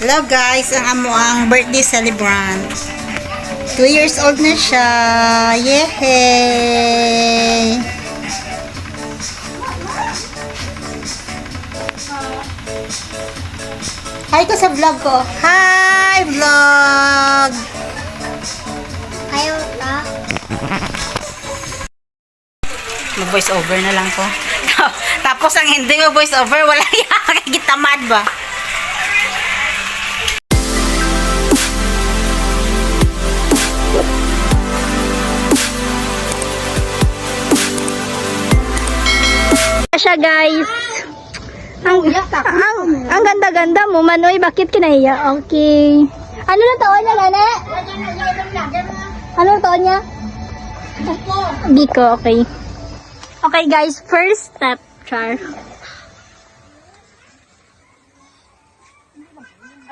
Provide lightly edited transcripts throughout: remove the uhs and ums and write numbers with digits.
Hello guys, ang amo ang birthday celebrant. 2 years old na siya. Yehey! Hi ko sa vlog ko. Hi vlog! Ayaw na. Mag-voice over na lang ko. Tapos ang hindi mo voice over, wala yung gitamad ba? Siya guys. Ang ganda-ganda mo, Manoy. Bakit kinaiya? Okay. Ano na taon niya, Nane? Ano na taon niya? Biko, okay. Okay guys, first step, Char.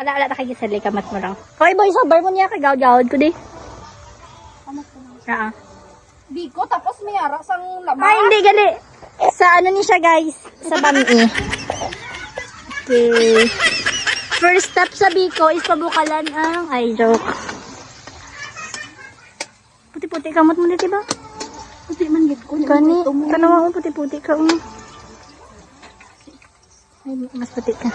Ala, kayo sa likamat mo lang. Okay, boy, sober mo niya. Kagawad-gawad ko di. Biko, tapos may ara sang laman. Ay, hindi, gali. Sa ano ni siya, guys? Sa bami. Okay. First step sa Biko is pabukalan ang eye joke. Puti-puti kamot mo dito ba? Puti man gid ko. Kani, tanawa mo puti-puti ka. Ay, mas puti ka.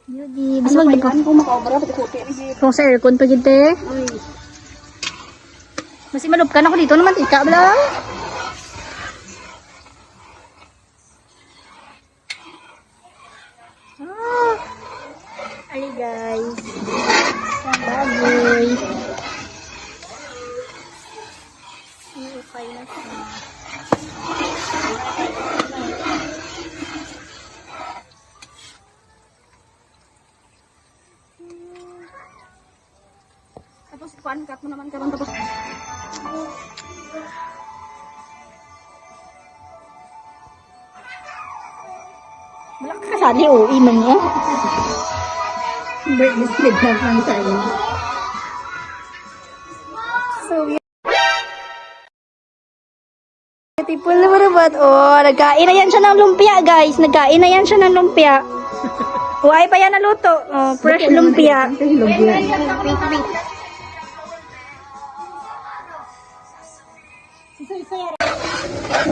Yudi, mas Ano magdi ba yan? Kung makaobra, puti-puti. kung sa aircon pa gite. Mas imalup ka na ako dito naman tika bala. Ali guys. Ang baboy. Okay na siya. Tapos cut mo naman karon tapos. Malak ka sali o iman niya. Birthday celebrant lang tayo. So beautiful naman naman. Oh, nagkain na yan siya ng lumpia, guys. Nagkain na yan siya ng lumpia. Huwag pa yan naluto. Oh, fresh lumpia.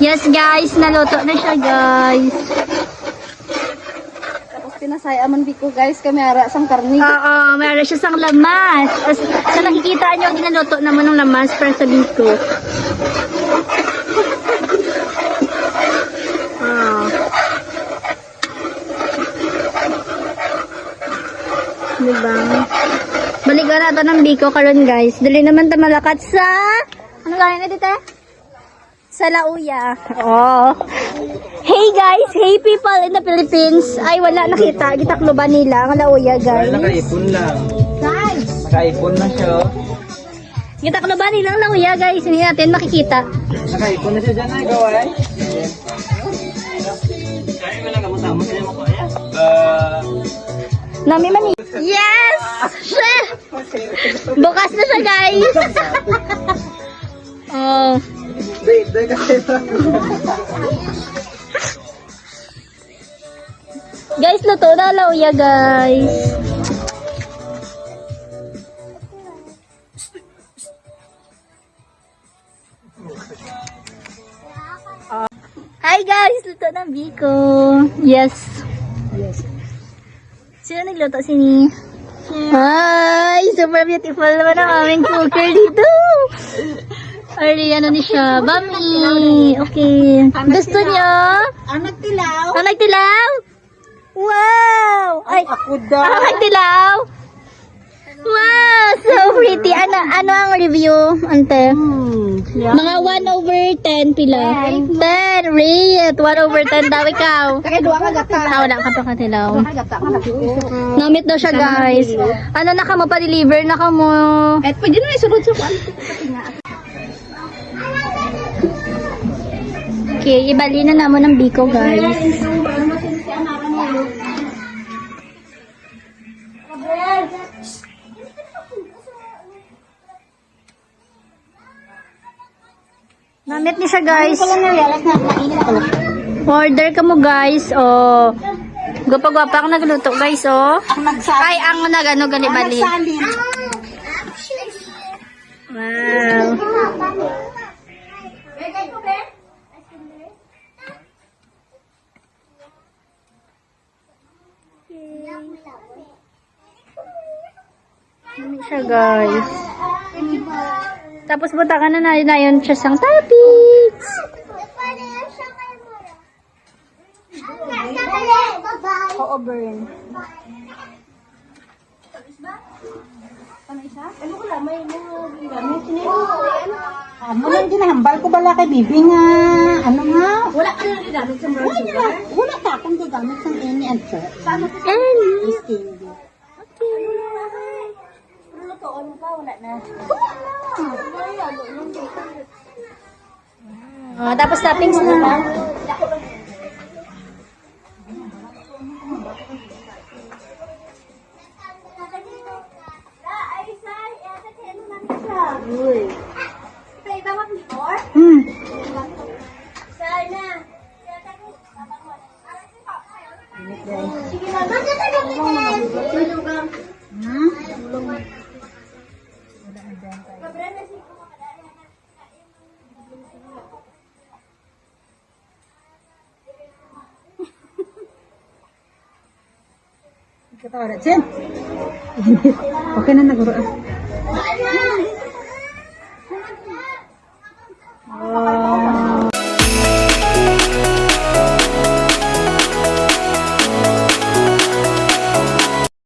Yes, guys. Naluto na siya, guys. Tapos pinasaya man Biko guys, kami ara sang karni. Oo, meron siya sang lamas. Sa nakikita nyo, ginaluto naman ng lamas para sa biko. Ah. Diba? Balikan na ito ng biko karon guys. Dali naman ito malakat sa... Ano gano'n na dito? Sa Lauya. Oh. Hey guys, hey people in the Philippines. Ay, wala nakita. Gitakloban nila ang Lauya, guys. Nakaipon lang. Guys! Nakaipon na siya. Oh. Gitakloban nila ang Lauya, guys. Hindi natin makikita. Nakaipon na siya dyan ay gaway. Kaya mo lang kamot-amot niya mo kaya. Nami man eh. Yes! Siya! Bukas na siya, guys. Oh. Day kasi. Guys, luto na Lauya, guys. Hi guys, luto ng biko. Yes. Sino nagluto? Sini? Hi! Super beautiful naman ang aming cooker dito. Ari, ano ni siya? Bami! Okay. Gusto niyo? Ang nagtilaw. Ang nagtilaw? Wow! Ay, Ako daw. ang nagtilaw? Wow! So pretty. Ano ang review, ante? Mga 1/10 pila? 10. Rate. 1/10 daw ikaw. Kaya duwa ka gata. Wala ka pa katilaw. Gata ka na. Namit daw siya, guys. Ano na ka mo pa-deliver na ka mo? Et pwede na isunod sa kwan. Okay, ibali na naman ng biko, guys. Namit niya siya, guys. Order ka mo, guys. Oh. Gwapa-gwapa ang nagluto, guys, oh. Ang nagsabi. Ay, ang nagano gali-bali. Nagsalin. Wow. Dami siya, guys. Tapos butangan na yun siya sang topics. Oo, burn. Ano lang ginahambal ko bala kay bibi nga. Ano nga? Wala ka na gigamit sa brown sugar? Wala ka akong gigamit sa any answer. Ellie. Stingy. Oh, tapos toppings na. Katawa na, Chen. Okay na naguro.